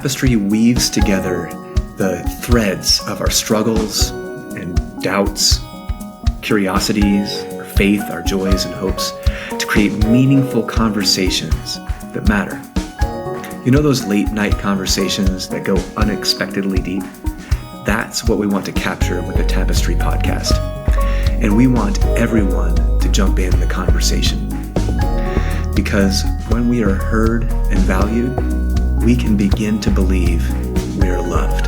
Tapestry weaves together the threads of our struggles and doubts, curiosities, our faith, our joys and hopes to create meaningful conversations that matter. You know those late night conversations that go unexpectedly deep? That's what we want to capture with the Tapestry podcast. And we want everyone to jump in the conversation. Because when we are heard and valued, we can begin to believe we are loved.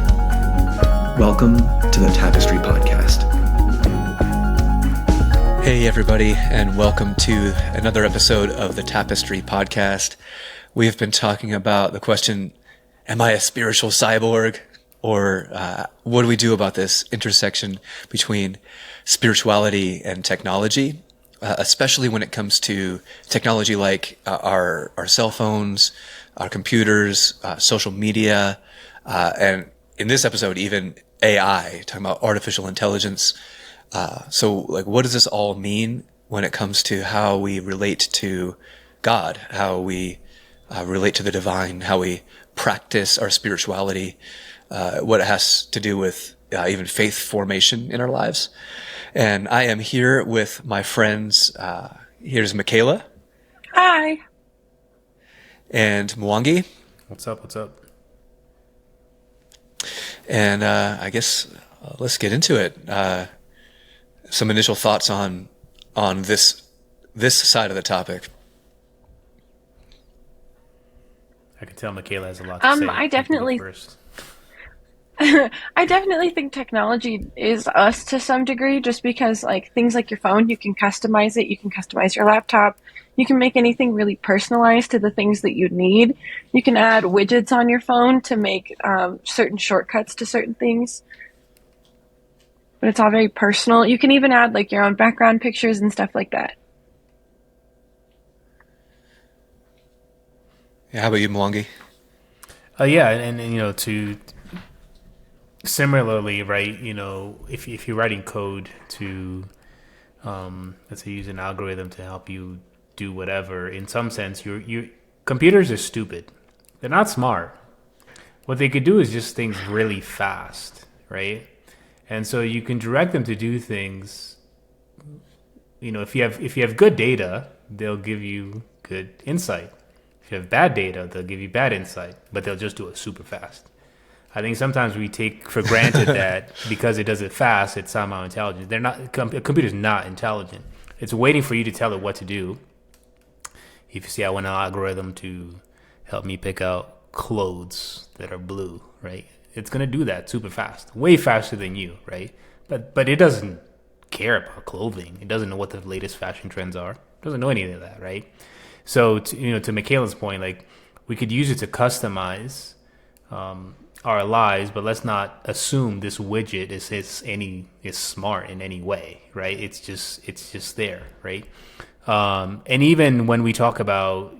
Welcome to the Tapestry podcast. Hey everybody, and welcome to another episode of the Tapestry podcast. We have been talking about the question, am I a spiritual cyborg? Or what do we do about this intersection between spirituality and technology, especially when it comes to technology like our cell phones, our computers, social media, and in this episode, even AI, talking about artificial intelligence. So what does this all mean when it comes to how we relate to God, how we relate to the divine, how we practice our spirituality, what it has to do with even faith formation in our lives. And I am here with my friends. Here's Mikayla. Hi. And Mwangi. What's up? And I guess let's get into it. Some initial thoughts on this side of the topic. I can tell Mikayla has a lot to say. I definitely think technology is us to some degree, just because things like your phone, you can customize it, you can customize your laptop, you can make anything really personalized to the things that you need. You can add widgets on your phone to make certain shortcuts to certain things. But it's all very personal. You can even add your own background pictures and stuff like that. Yeah, how about you, Mwangi? And to similarly, right? If you're writing code to, let's say, use an algorithm to help you do whatever, in some sense, your computers are stupid. They're not smart. What they could do is just things really fast, right? And so you can direct them to do things. If you have good data, they'll give you good insight. If you have bad data, they'll give you bad insight, but they'll just do it super fast. I think sometimes we take for granted that because it does it fast, it's somehow intelligent. They're not. A computer's not intelligent. It's waiting for you to tell it what to do. If you see, I want an algorithm to help me pick out clothes that are blue, right? It's gonna do that super fast, way faster than you, right? But it doesn't care about clothing. It doesn't know what the latest fashion trends are. It doesn't know any of that, right? So to Mikayla's point, we could use it to customize our lives, but let's not assume this widget is smart in any way, right? It's just there, right? And even when we talk about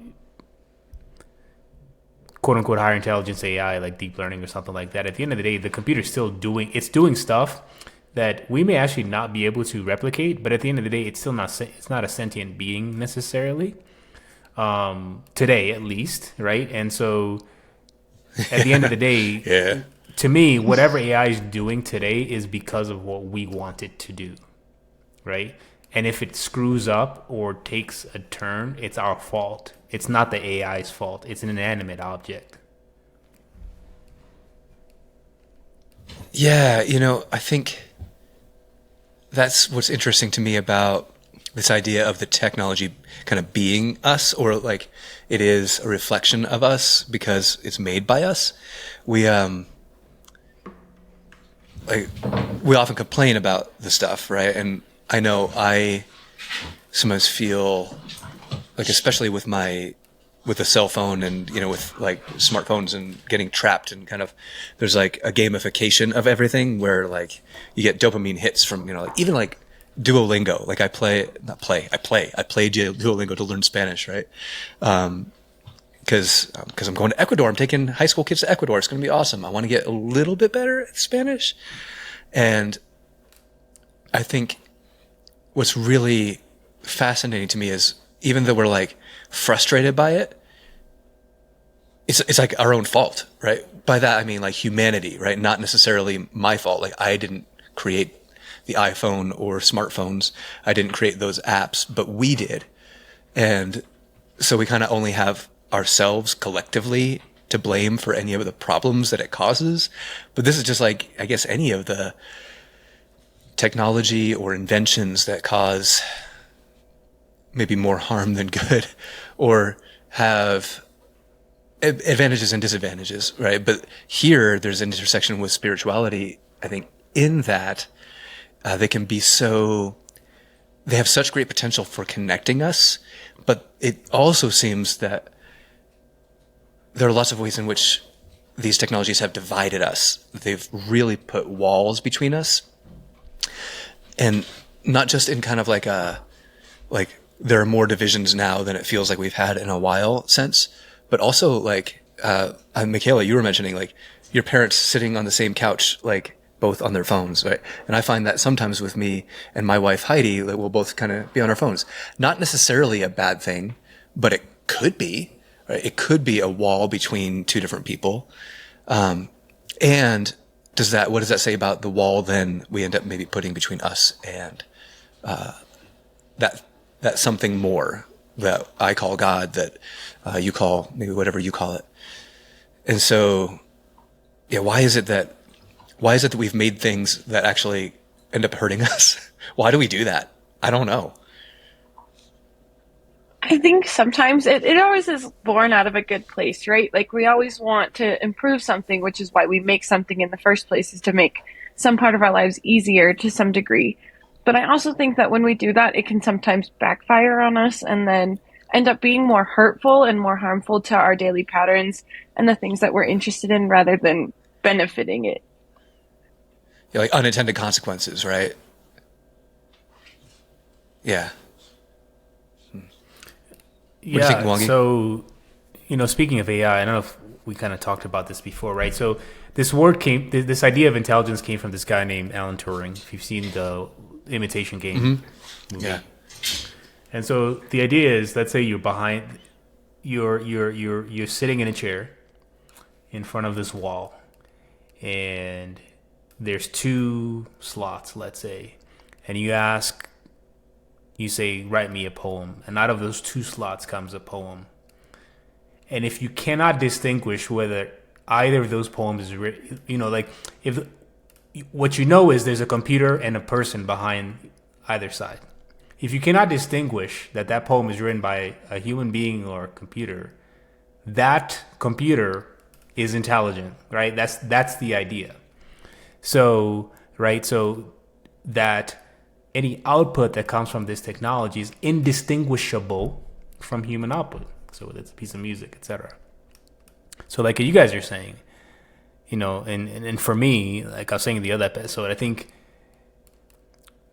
quote unquote higher intelligence AI, like deep learning or something like that, at the end of the day, the computer's still doing stuff that we may actually not be able to replicate, but at the end of the day, it's not a sentient being necessarily. Today at least, right? And so at the end of the day, yeah. To me, whatever AI is doing today is because of what we want it to do, right? And if it screws up or takes a turn, it's our fault. It's not the AI's fault. It's an inanimate object. Yeah, I think that's what's interesting to me about this idea of the technology kind of being us, or it is a reflection of us because it's made by us. We often complain about the stuff, right? And I know I sometimes feel especially with the cell phone and with smartphones and getting trapped and kind of there's a gamification of everything where you get dopamine hits from even Duolingo. I play Duolingo to learn Spanish, right? Because I'm going to Ecuador. I'm taking high school kids to Ecuador. It's going to be awesome. I want to get a little bit better at Spanish. And I think what's really fascinating to me is even though we're frustrated by it, it's like our own fault, right? By that I mean like humanity, right? Not necessarily my fault. Like I didn't create the iPhone or smartphones. I didn't create those apps, but we did. And so we kind of only have ourselves collectively to blame for any of the problems that it causes. But this is just like, I guess, any of the technology or inventions that cause maybe more harm than good, or have advantages and disadvantages, right? But here there's an intersection with spirituality, I think, in that they can be they have such great potential for connecting us, but it also seems that there are lots of ways in which these technologies have divided us. They've really put walls between us. And not just in kind of like there are more divisions now than it feels like we've had in a while sense, but also like, Mikayla, you were mentioning like your parents sitting on the same couch, like both on their phones, right? And I find that sometimes with me and my wife, Heidi, like we'll both kind of be on our phones. Not necessarily a bad thing, but it could be, right? It could be a wall between two different people. And what does that say about the wall then we end up maybe putting between us and, that something more that I call God, that, you call maybe whatever you call it. And so, yeah, why is it that we've made things that actually end up hurting us? Why do we do that? I don't know. I think sometimes it always is born out of a good place, right? Like we always want to improve something, which is why we make something in the first place, is to make some part of our lives easier to some degree. But I also think that when we do that, it can sometimes backfire on us and then end up being more hurtful and more harmful to our daily patterns and the things that we're interested in rather than benefiting it. Yeah, like unintended consequences, right? Yeah. What do you think, Mwangi? So, speaking of AI, I don't know if we kind of talked about this before, right? So this idea of intelligence came from this guy named Alan Turing. If you've seen the Imitation Game movie. Yeah. And so the idea is, let's say you're sitting in a chair in front of this wall, and there's 2 slots, let's say, and you say, write me a poem. And out of those 2 slots comes a poem. And if you cannot distinguish whether either of those poems is written, if what you know is there's a computer and a person behind either side. If you cannot distinguish that poem is written by a human being or a computer, that computer is intelligent, right? That's the idea. So, right, so that any output that comes from this technology is indistinguishable from human output. So whether it's a piece of music, etc. So like you guys are saying, and for me, like I was saying in the other episode, I think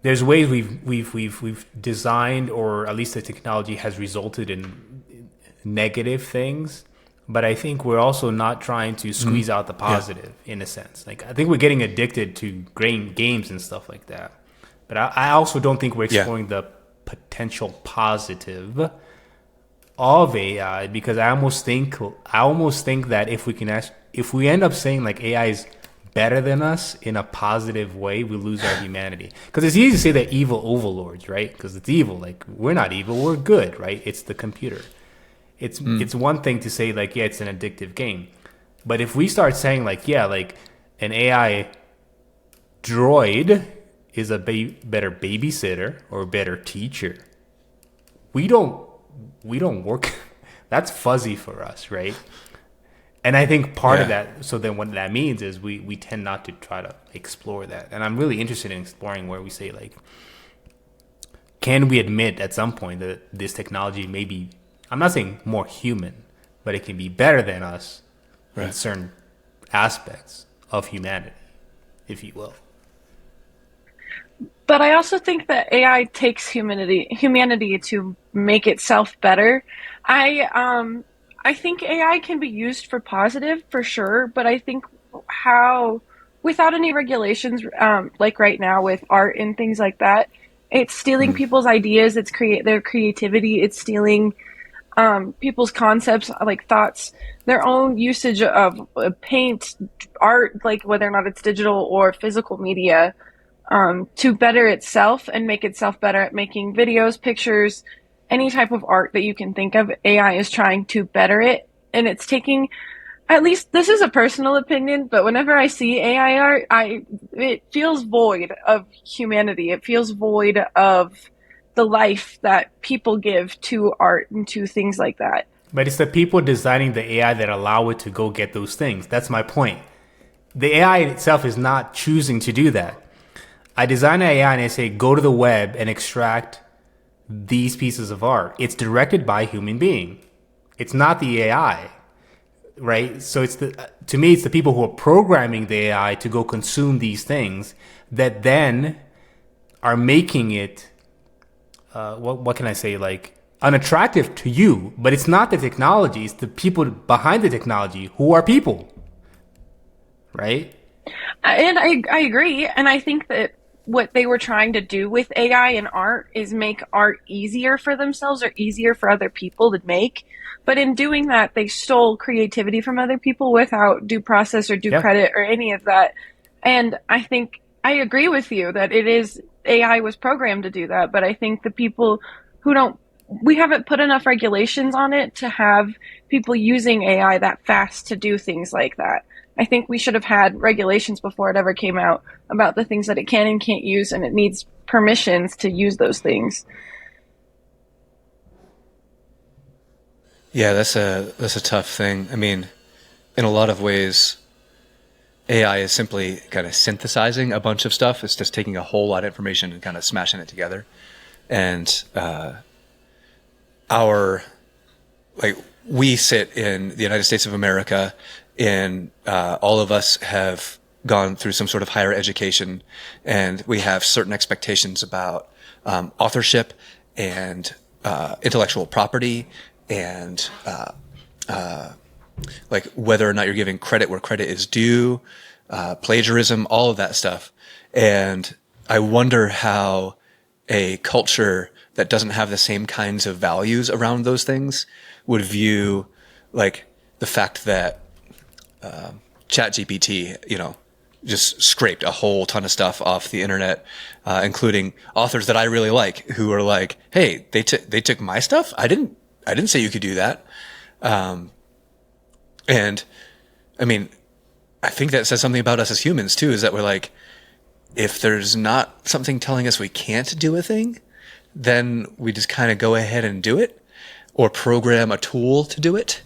there's ways we've designed, or at least the technology has resulted in negative things. But I think we're also not trying to squeeze out the positive in a sense. Like I think we're getting addicted to games and stuff like that. But I also don't think we're exploring the potential positive of AI, because I almost think that if we end up saying like AI is better than us in a positive way, we lose our humanity. Because it's easy to say they're evil overlords, right? Because it's evil. Like we're not evil, we're good, right? It's the computer. It's one thing to say like, yeah, it's an addictive game. But if we start saying like, yeah, like an AI droid is a better babysitter or a better teacher, we don't work. That's fuzzy for us, right? And I think part of that, so then what that means is we tend not to try to explore that. And I'm really interested in exploring where we say like, can we admit at some point that this technology may be, I'm not saying more human, but it can be better than us in certain aspects of humanity, if you will. But I also think that AI takes humanity to make itself better. I think AI can be used for positive for sure, but I think without any regulations, like right now with art and things like that, it's stealing people's ideas. It's their creativity. It's stealing people's concepts, like thoughts, their own usage of paint, art, like whether or not it's digital or physical media, to better itself and make itself better at making videos, pictures, any type of art that you can think of. AI is trying to better it, and it's taking, at least this is a personal opinion, but whenever I see AI art, it feels void of humanity. It feels void of the life that people give to art and to things like that. But it's the people designing the AI that allow it to go get those things. That's my point. The AI itself is not choosing to do that. I design an AI and I say, go to the web and extract these pieces of art. It's directed by a human being. It's not the AI, right? So to me, it's the people who are programming the AI to go consume these things that then are making it, what can I say, like unattractive to you. But it's not the technology, it's the people behind the technology who are people, right? And I agree. And I think that what they were trying to do with AI and art is make art easier for themselves or easier for other people to make. But in doing that, they stole creativity from other people without due process or due credit or any of that. And I think I agree with you that it is AI was programmed to do that. But I think the people who we haven't put enough regulations on it to have people using AI that fast to do things like that. I think we should have had regulations before it ever came out about the things that it can and can't use, and it needs permissions to use those things. Yeah, that's a tough thing. I mean, in a lot of ways, AI is simply kind of synthesizing a bunch of stuff. It's just taking a whole lot of information and kind of smashing it together. And we sit in the United States of America, and all of us have gone through some sort of higher education, and we have certain expectations about authorship and intellectual property and like whether or not you're giving credit where credit is due, plagiarism, all of that stuff. And I wonder how a culture that doesn't have the same kinds of values around those things would view like the fact that ChatGPT, just scraped a whole ton of stuff off the internet, including authors that I really like, who are like, "Hey, they took my stuff. I didn't say you could do that." And I mean, I think that says something about us as humans too. Is that we're like, if there's not something telling us we can't do a thing, then we just kind of go ahead and do it, or program a tool to do it,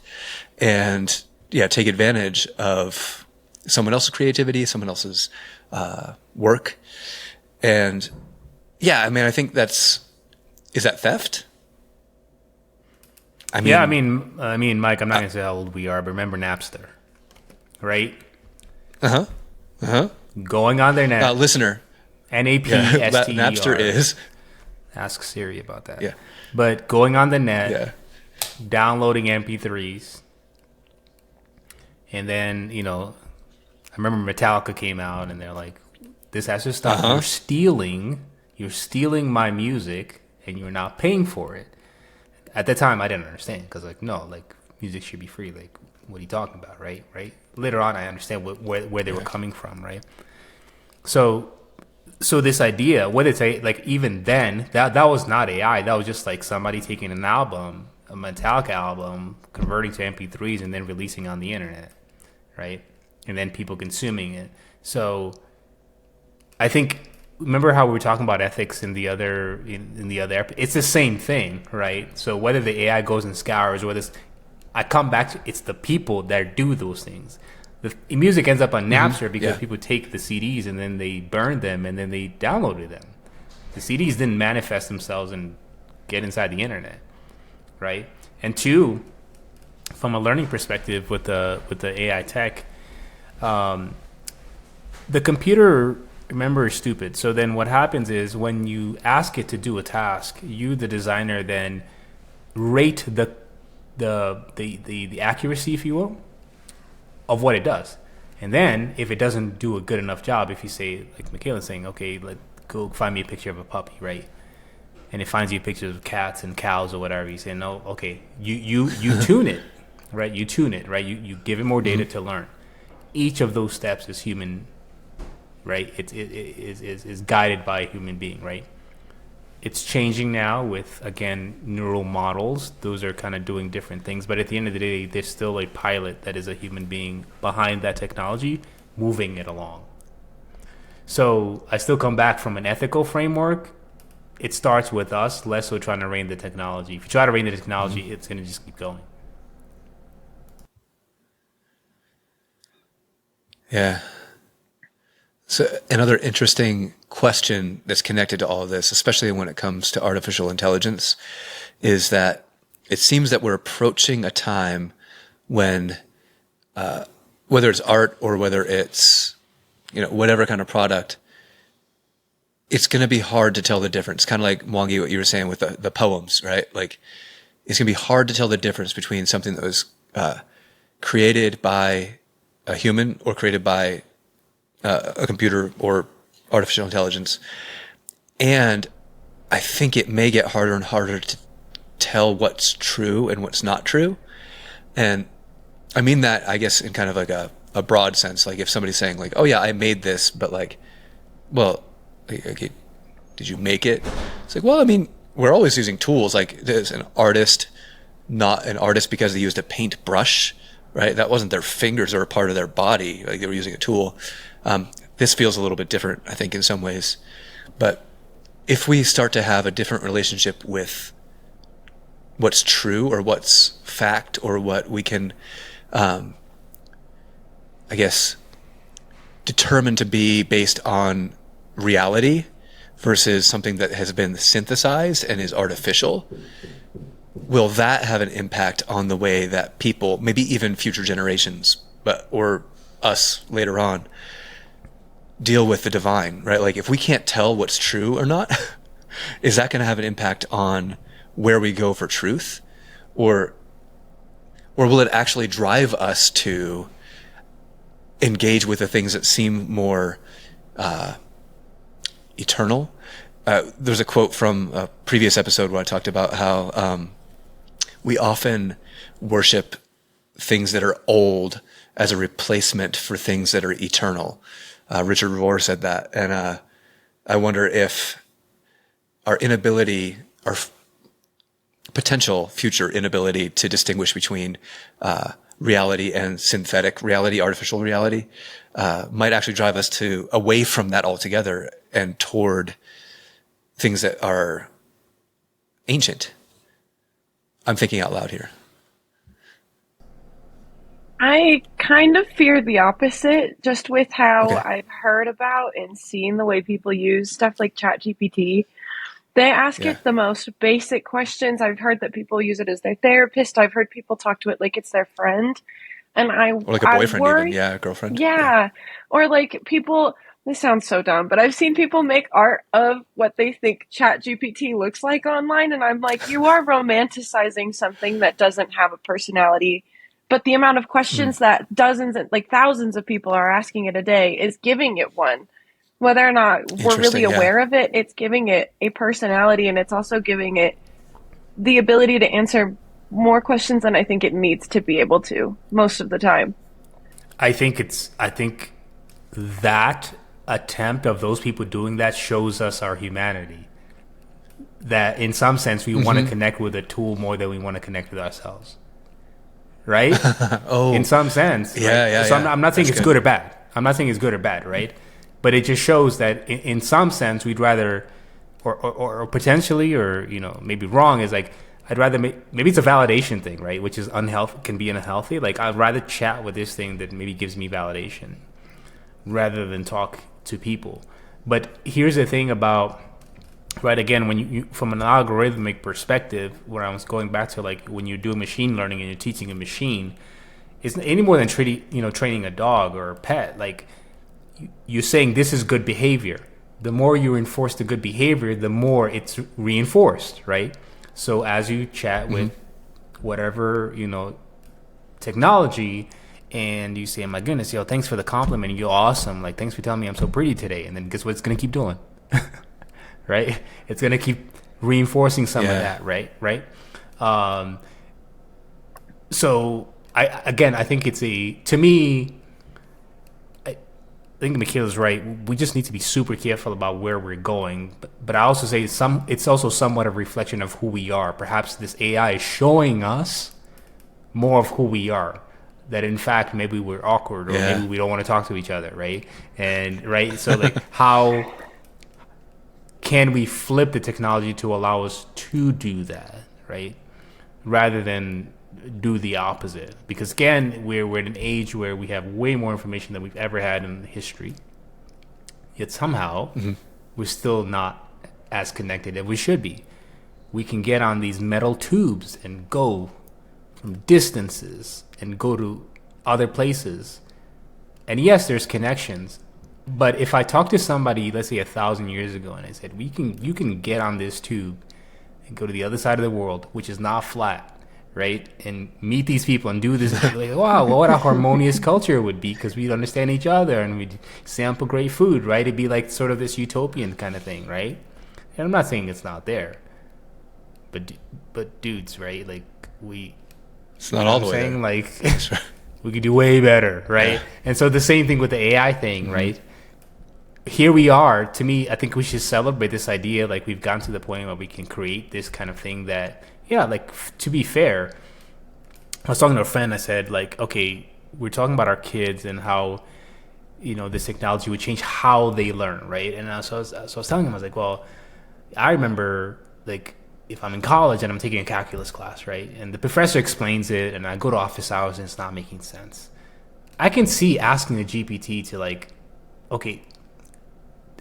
and take advantage of someone else's creativity, someone else's work. And I mean, I think is that theft? I mean, Mike, I'm not gonna say how old we are, but remember Napster, right? Going on their net, listener, NAPSTER. Napster is. Ask Siri about that. Yeah, but going on the net, downloading MP3s. And then, I remember Metallica came out and they're like, this has to stop. You're stealing my music and you're not paying for it. At the time, I didn't understand because, no, music should be free. Like, what are you talking about, right? Later on, I understand where they were coming from, right? So this idea, what it's even then, that was not AI. That was just like somebody taking an album, a Metallica album, converting to MP3s and then releasing on the internet. Right, and then people consuming it. So, I think remember how we were talking about ethics in the other it's the same thing, right? So whether the AI goes and scours, I come back to it's the people that do those things. The music ends up on Napster because people take the CDs and then they burn them and then they downloaded them. The CDs didn't manifest themselves and get inside the internet, right? And two, from a learning perspective with the AI tech, the computer, remember, is stupid. So then what happens is when you ask it to do a task, you, the designer, then rate the accuracy, if you will, of what it does. And then if it doesn't do a good enough job, if you say, like Mikayla saying, okay, go find me a picture of a puppy, right? and it finds you pictures of cats and cows or whatever. You say, no, okay, you tune it, right? You tune it, right? You give it more data to learn. Each of those steps is human, right? It is guided by a human being, right? It's changing now with, again, neural models. Those are kind of doing different things. But at the end of the day, there's still a pilot that is a human being behind that technology, moving it along. So I still come back from an ethical framework. It starts with us, less so trying to rein the technology. If you try to rein the technology, it's going to just keep going. Yeah. So another interesting question that's connected to all of this, especially when it comes to artificial intelligence, is that it seems that we're approaching a time when, whether it's art or whether it's, whatever kind of product, it's going to be hard to tell the difference. Kind of like Mwangi, what you were saying with the poems, right? Like, it's going to be hard to tell the difference between something that was created by a human or created by a computer or artificial intelligence. And I think it may get harder and harder to tell what's true and what's not true. And I mean that, I guess, in kind of like a broad sense. Like if somebody's saying like, oh yeah, I made this, but like, well, okay, did you make it? It's like, well, I mean, we're always using tools. Like there's an artist, not an artist because they used a paintbrush, right? That wasn't their fingers or a part of their body. Like they were using a tool. This feels a little bit different, I think, in some ways. But if we start to have a different relationship with what's true or what's fact or what we can, I guess, determine to be based on reality versus something that has been synthesized and is artificial, will that have an impact on the way that people, maybe even future generations, or us later on, deal with the divine, right? Like if we can't tell what's true or not, is that going to have an impact on where we go for truth? Or will it actually drive us to engage with the things that seem more eternal? There's a quote from a previous episode where I talked about how we often worship things that are old as a replacement for things that are eternal. Richard Rohr said that. And I wonder if our inability, our potential future inability to distinguish between reality and synthetic reality, artificial reality, might actually drive us away from that altogether and toward things that are ancient. I'm thinking out loud here. I kind of fear the opposite, just with how I've heard about and seen the way people use stuff like ChatGPT. They ask it the most basic questions. I've heard that people use it as their therapist. I've heard people talk to it like it's their friend. And or like a boyfriend even, a girlfriend. Yeah. Or like people, this sounds so dumb, but I've seen people make art of what they think ChatGPT looks like online. And I'm like, you are romanticizing something that doesn't have a personality. But the amount of questions that dozens, like thousands of people are asking it a day is giving it one. Whether or not we're really aware of it, it's giving it a personality, and it's also giving it the ability to answer more questions than I think it needs to be able to most of the time. I think that attempt of those people doing that shows us our humanity. That in some sense we want to connect with a tool more than we want to connect with ourselves. Right? In some sense. Yeah. So I'm not saying it's good or bad. I'm not saying it's good or bad, right? But it just shows that in some sense we'd rather, or potentially, or maybe wrong, is like I'd rather maybe it's a validation thing, right? Which is unhealthy, can be unhealthy. Like I'd rather chat with this thing that maybe gives me validation rather than talk to people. But here's the thing about, right, again, when you from an algorithmic perspective, where I was going back to like when you do machine learning and you're teaching a machine, it's any more than training a dog or a pet. Like you're saying this is good behavior. The more you enforce the good behavior, the more it's reinforced, right? So as you chat with whatever, technology, and you say, oh my goodness, thanks for the compliment, you're awesome. Like, thanks for telling me I'm so pretty today. And then guess what it's going to keep doing? Right? It's going to keep reinforcing some of that, right? So I think it's to me, I think Mikayla's right. We just need to be super careful about where we're going. But I also say it's also somewhat a reflection of who we are. Perhaps this AI is showing us more of who we are. That in fact maybe we're awkward, or maybe we don't want to talk to each other, right? So like how can we flip the technology to allow us to do that, right? Rather than do the opposite. Because again, we're in an age where we have way more information than we've ever had in history. Yet somehow we're still not as connected as we should be. We can get on these metal tubes and go from distances and go to other places. And yes, there's connections. But if I talk to somebody, let's say 1,000 years ago, and I said, you can get on this tube and go to the other side of the world, which is not flat, right? And meet these people and do this. Like, wow, what a harmonious culture it would be, because we'd understand each other and we'd sample great food, right? It'd be like sort of this utopian kind of thing, right? And I'm not saying it's not there. But dudes, right? Like it's not all the way there. Like we could do way better, right? Yeah. And so the same thing with the AI thing, right? Here we are. To me, I think we should celebrate this idea. Like we've gotten to the point where we can create this kind of thing that, to be fair, I was talking to a friend. I said, like, okay, we're talking about our kids and how, this technology would change how they learn, right? And so I was telling him, I was like, well, I remember, like, if I'm in college and I'm taking a calculus class, right, and the professor explains it, and I go to office hours and it's not making sense, I can see asking the GPT to, like, okay,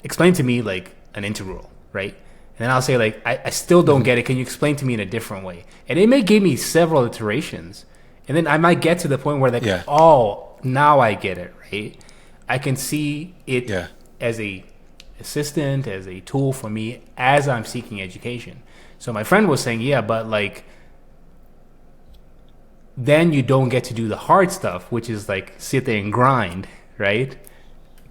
explain to me like an integral, right? And then I'll say, like, I still don't get it. Can you explain to me in a different way? And it may give me several iterations. And then I might get to the point where, like, oh, now I get it, right? I can see it as a assistant, as a tool for me as I'm seeking education. So my friend was saying, but, like, then you don't get to do the hard stuff, which is, like, sit there and grind, right?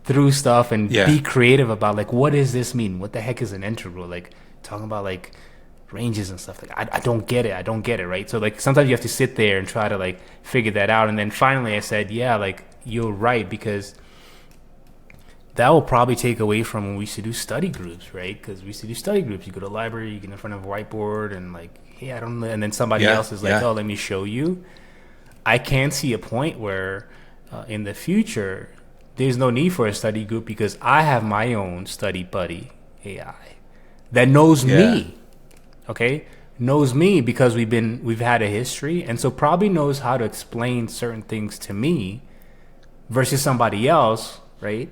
Through stuff and be creative about, like, what does this mean? What the heck is an integral? Like, talking about, like, ranges and stuff. Like, I don't get it, right? So, like, sometimes you have to sit there and try to, like, figure that out. And then finally I said, like, you're right, because that will probably take away from when we used to do study groups, right? Because we used to do study groups. You go to the library, you get in front of a whiteboard and, like, hey, I don't know. And then somebody else is like, oh, let me show you. I can see a point where in the future, there's no need for a study group, because I have my own study buddy AI that knows me, okay? Knows me because we've had a history, and so probably knows how to explain certain things to me versus somebody else, right?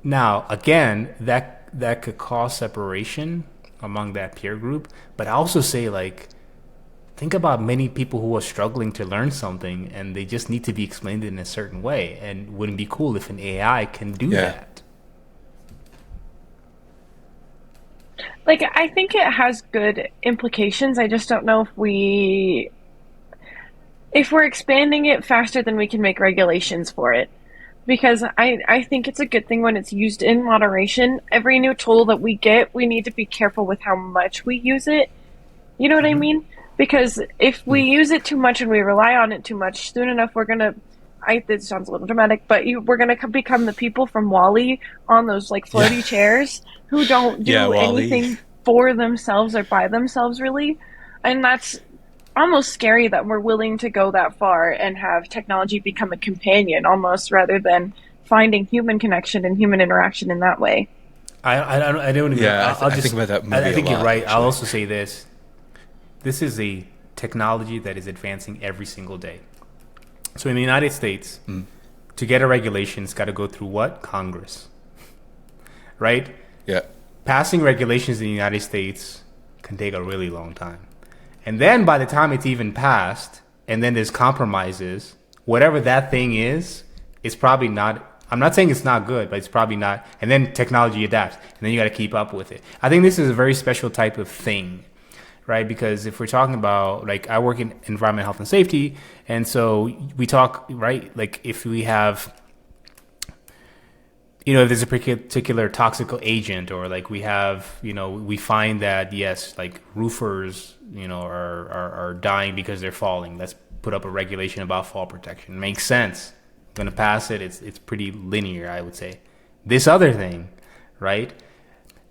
Now, again, that could cause separation among that peer group, but I also say, like, think about many people who are struggling to learn something and they just need to be explained in a certain way. And wouldn't it be cool if an AI can do that? Like, I think it has good implications. I just don't know if we're expanding it faster than we can make regulations for it. Because I think it's a good thing when it's used in moderation. Every new tool that we get, we need to be careful with how much we use it. You know what I mean? Because if we use it too much and we rely on it too much, soon enough it sounds a little dramatic, but we're going to become the people from WALL-E on those, like, floaty chairs who don't do anything for themselves or by themselves, really. And that's almost scary that we're willing to go that far and have technology become a companion almost, rather than finding human connection and human interaction in that way. I don't agree. I think about that movie I think a lot, you're right. actually. I'll also say this. This is a technology that is advancing every single day. So in the United States, to get a regulation, it's got to go through what? Congress. Right? Yeah. Passing regulations in the United States can take a really long time. And then by the time it's even passed, and then there's compromises, whatever that thing is, it's probably not, I'm not saying it's not good, but it's probably not. And then technology adapts, and then you got to keep up with it. I think this is a very special type of thing. Right, because if we're talking about, like, I work in environmental health and safety, and so we talk, right, like, if we have if there's a particular toxic agent, or like we have, we find that, yes, like roofers, are dying because they're falling. Let's put up a regulation about fall protection. Makes sense. I'm going to pass it. It's pretty linear, I would say. This other thing, right?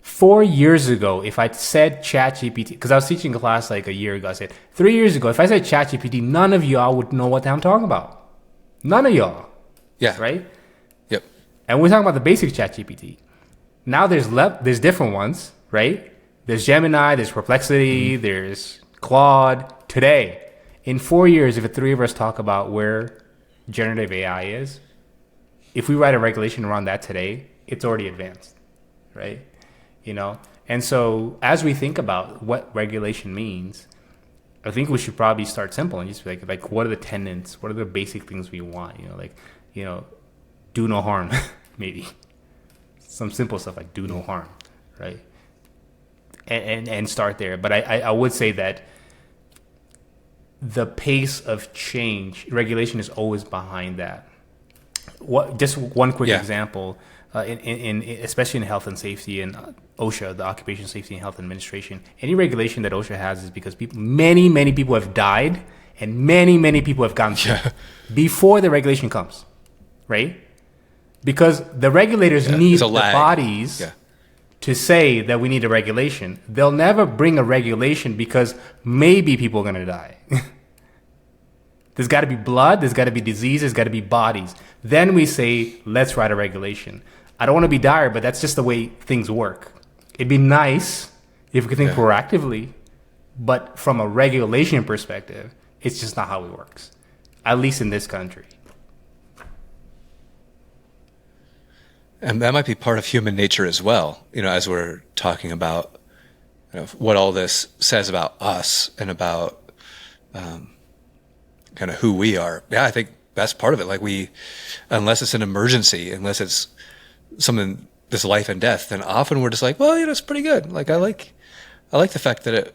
4 years ago, if I said ChatGPT, because I was teaching a class like a year ago, I said 3 years ago, if I said ChatGPT, none of y'all would know what I'm talking about. None of y'all. Yeah. Right? Yep. And we're talking about the basic ChatGPT. Now there's different ones, right? There's Gemini, there's Perplexity, there's Claude. Today, in 4 years, if the three of us talk about where generative AI is, if we write a regulation around that today, it's already advanced, right? And so as we think about what regulation means, I think we should probably start simple and just be like what are the tenets? What are the basic things we want? Do no harm, maybe. Some simple stuff like do no harm, right? And start there. But I would say that the pace of change, regulation is always behind that. Just one quick example, in especially in health and safety and OSHA, the Occupational Safety and Health Administration, any regulation that OSHA has is because many people have died and many people have gone sick before the regulation comes, right? Because the regulators need the bodies to say that we need a regulation. They'll never bring a regulation because maybe people are going to die. There's got to be blood, there's got to be disease, there's got to be bodies. Then we say, let's write a regulation. I don't want to be dire, but that's just the way things work. It'd be nice if we could think proactively, but from a regulation perspective, it's just not how it works, at least in this country. And that might be part of human nature as well, as we're talking about what all this says about us and about kind of who we are. Yeah, I think that's part of it. Like unless it's an emergency, unless it's something this life and death, then often we're just like, well, it's pretty good. Like I like the fact that it,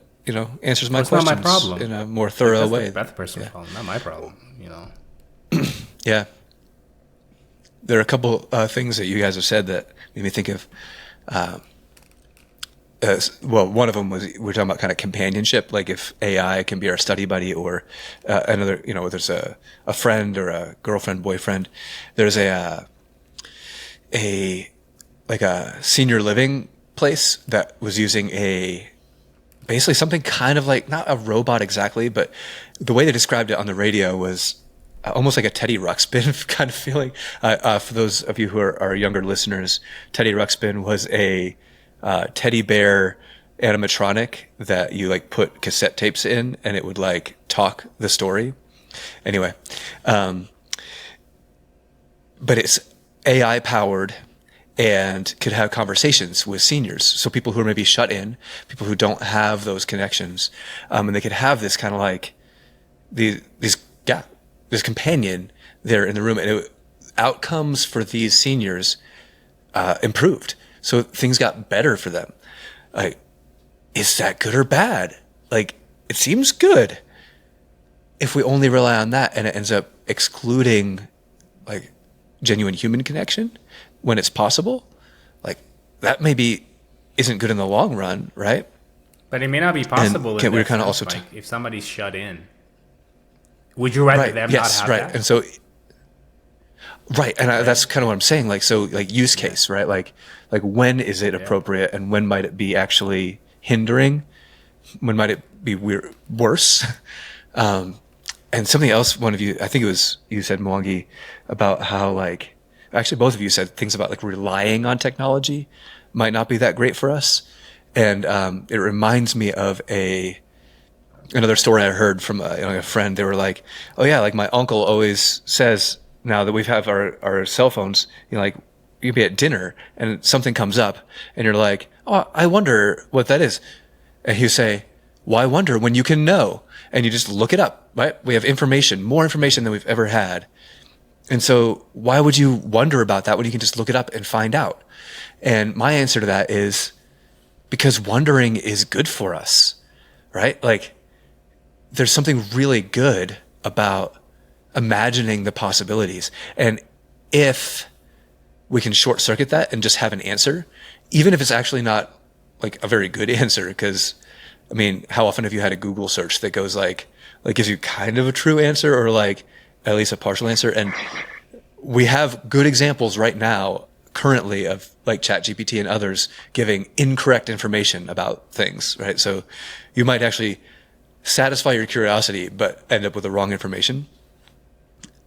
answers my questions not my problem. In a more thorough way. That's the person's problem, not my problem. Yeah. There are a couple things that you guys have said that made me think of. One of them was we're talking about kind of companionship, like if AI can be our study buddy or another, there's a friend or a girlfriend, boyfriend. There's a senior living place that was using basically something kind of like, not a robot exactly, but the way they described it on the radio was almost like a Teddy Ruxpin kind of feeling. For those of you who are younger listeners, Teddy Ruxpin was a teddy bear animatronic that you like put cassette tapes in and it would like talk the story. Anyway, but it's AI powered and could have conversations with seniors. So people who are maybe shut in, people who don't have those connections, and they could have this kind of like this companion there in the room, and outcomes for these seniors improved. So things got better for them. Like, is that good or bad? Like, it seems good if we only rely on that and it ends up excluding like genuine human connection when it's possible. Like, that maybe isn't good in the long run, right? But it may not be possible. And we're kind of also if somebody's shut in, would you rather them not have that? And so, that's kind of what I'm saying. Like, so like use case, right? Like when is it appropriate and when might it be actually hindering? When might it be worse? And something else, one of you, I think it was you said, Mwangi, about how like, actually both of you said things about like relying on technology might not be that great for us. And it reminds me of another story I heard from a friend. They were like, oh yeah, like my uncle always says now that we have our cell phones, like you can be at dinner and something comes up and you're like, oh, I wonder what that is. And he'll say, why wonder when you can know? And you just look it up, right? We have information, more information than we've ever had. And so why would you wonder about that when you can just look it up and find out? And my answer to that is because wondering is good for us, right? Like there's something really good about imagining the possibilities. And if we can short circuit that and just have an answer, even if it's actually not like a very good answer. Because, I mean, how often have you had a Google search that goes like gives you kind of a true answer or like at least a partial answer? And we have good examples right now currently of like ChatGPT and others giving incorrect information about things, right? So you might actually satisfy your curiosity, but end up with the wrong information.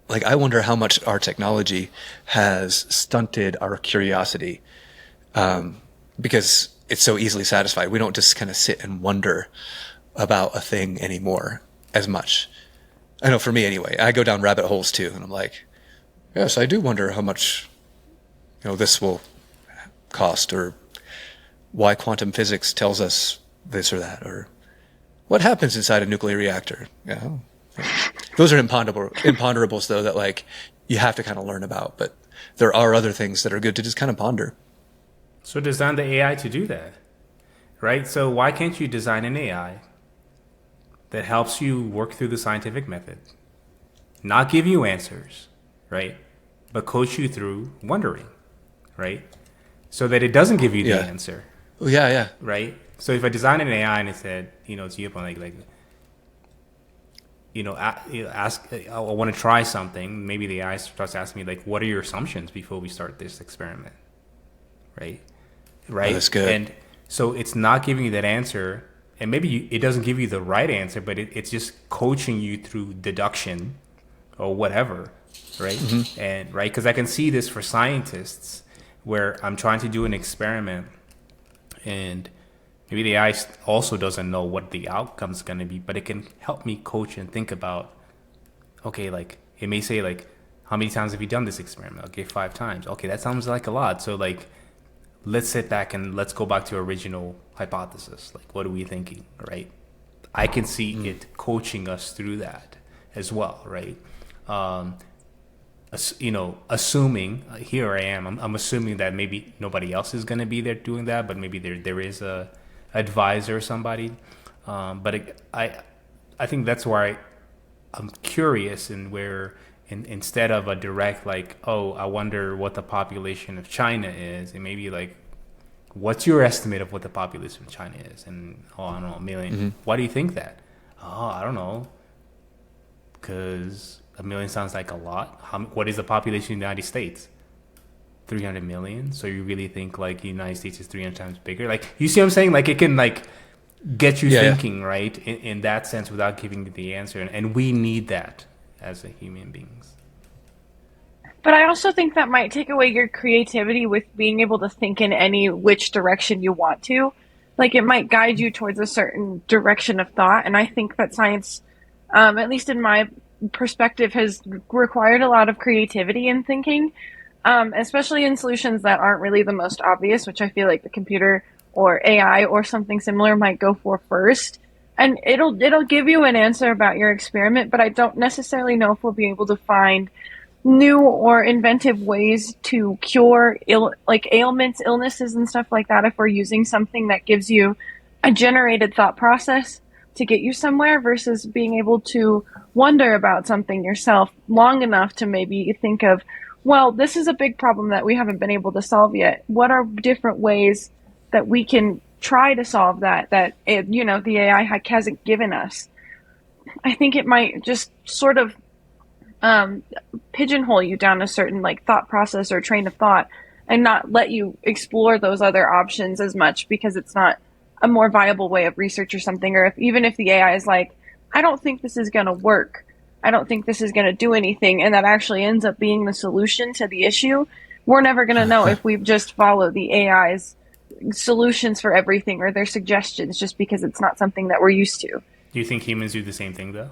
Like, I wonder how much our technology has stunted our curiosity, because it's so easily satisfied. We don't just kind of sit and wonder about a thing anymore as much. I know for me anyway, I go down rabbit holes too. And I'm like, yes, I do wonder how much, this will cost, or why quantum physics tells us this or that, or what happens inside a nuclear reactor. Those are imponderables though, that like you have to kind of learn about, but there are other things that are good to just kind of ponder. So design the AI to do that, right? So why can't you design an AI that helps you work through the scientific method, not give you answers, right? But coach you through wondering, right? So that it doesn't give you the answer. Oh, yeah. Right? So if I design an AI and it said, it's you upon ask, I want to try something. Maybe the AI starts asking me like, what are your assumptions before we start this experiment? Right? Right? Oh, that's good. And so it's not giving you that answer, and maybe it doesn't give you the right answer, but it's just coaching you through deduction or whatever, right? Mm-hmm. And right, because I can see this for scientists where I'm trying to do an experiment, and maybe the AI also doesn't know what the outcome's going to be, but it can help me coach and think about, okay, like it may say like, how many times have you done this experiment? Okay, 5 times. Okay, that sounds like a lot. So like, let's sit back and let's go back to original hypothesis. Like, what are we thinking, right? I can see it coaching us through that as well, right? Assuming, here I am, I'm assuming that maybe nobody else is going to be there doing that, but maybe there is a advisor or somebody. But I think that's why I'm curious, and where instead of a direct like, oh, I wonder what the population of China is, and maybe like, what's your estimate of what the population of China is? And I don't know, 1 million. Mm-hmm. Why do you think that? Oh, I don't know, because 1 million sounds like a lot. What is the population of the United States? 300 million. So you really think like the United States is 300 times bigger? Like, you see what I'm saying? Like, it can like get you thinking, right? In that sense, without giving you the answer. And we need that as a human beings. But I also think that might take away your creativity with being able to think in any which direction you want to. Like, it might guide you towards a certain direction of thought. And I think that science, at least in my perspective, has required a lot of creativity in thinking, especially in solutions that aren't really the most obvious, which I feel like the computer or AI or something similar might go for first. And it'll give you an answer about your experiment, but I don't necessarily know if we'll be able to find new or inventive ways to cure ailments, illnesses, and stuff like that if we're using something that gives you a generated thought process to get you somewhere, versus being able to wonder about something yourself long enough to maybe think of, well, this is a big problem that we haven't been able to solve yet. What are different ways that we can try to solve that the AI hasn't given us? I think it might just sort of pigeonhole you down a certain like thought process or train of thought, and not let you explore those other options as much, because it's not a more viable way of research or something. Or even if the AI is like, I don't think this is going to work, I don't think this is going to do anything, and that actually ends up being the solution to the issue, we're never going to know if we've just followed the AI's solutions for everything or their suggestions, just because it's not something that we're used to. Do you think humans do the same thing though?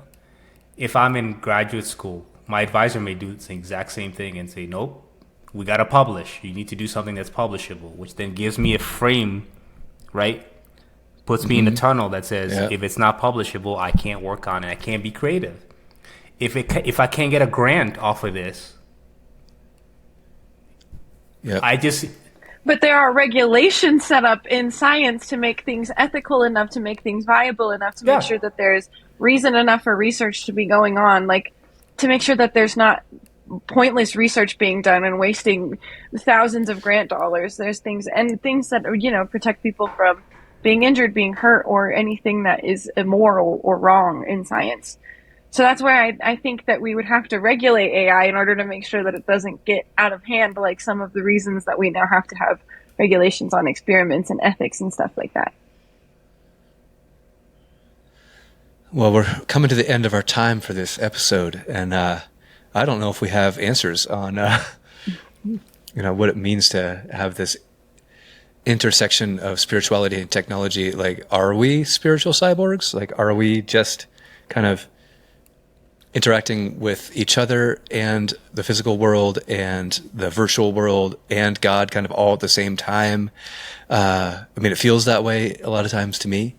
If I'm in graduate school, my advisor may do the exact same thing and say, nope, we got to publish. You need to do something that's publishable, which then gives me a frame, right? Puts me in a tunnel that says, if it's not publishable, I can't work on it. I can't be creative. If I can't get a grant off of this, But there are regulations set up in science to make things ethical enough, to make things viable enough, to make sure that there's reason enough for research to be going on, like to make sure that there's not pointless research being done and wasting thousands of grant dollars. There's things that, protect people from being injured, being hurt, or anything that is immoral or wrong in science. So that's why I think that we would have to regulate AI in order to make sure that it doesn't get out of hand, like some of the reasons that we now have to have regulations on experiments and ethics and stuff like that. Well, we're coming to the end of our time for this episode, and I don't know if we have answers on what it means to have this intersection of spirituality and technology. Like, are we spiritual cyborgs? Like, are we just kind of interacting with each other and the physical world and the virtual world and God kind of all at the same time? It feels that way a lot of times to me.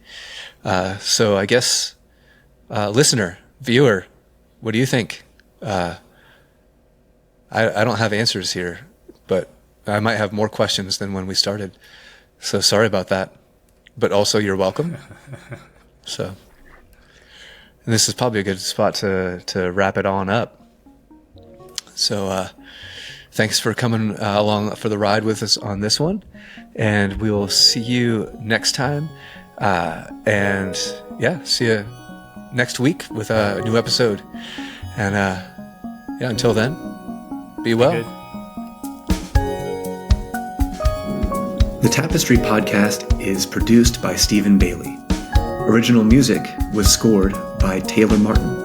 So I guess, listener, viewer, what do you think? I don't have answers here, but I might have more questions than when we started. So sorry about that, but also you're welcome. So. And this is probably a good spot to wrap it on up. So thanks for coming along for the ride with us on this one. And we will see you next time. See you next week with a new episode. And until then, be well. The Tapestry podcast is produced by Stephen Bailey. Original music was scored by Taylor Martin.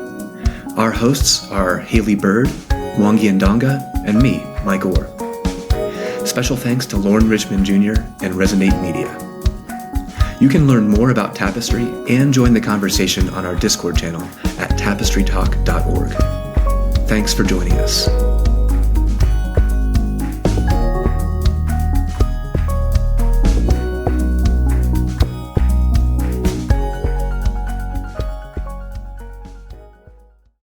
Our hosts are Haley Bird, Mwangi Ndonga, and me, Mike Orr. Special thanks to Lauren Richmond Jr. and Resonate Media. You can learn more about Tapestry and join the conversation on our Discord channel at tapestrytalk.org. Thanks for joining us.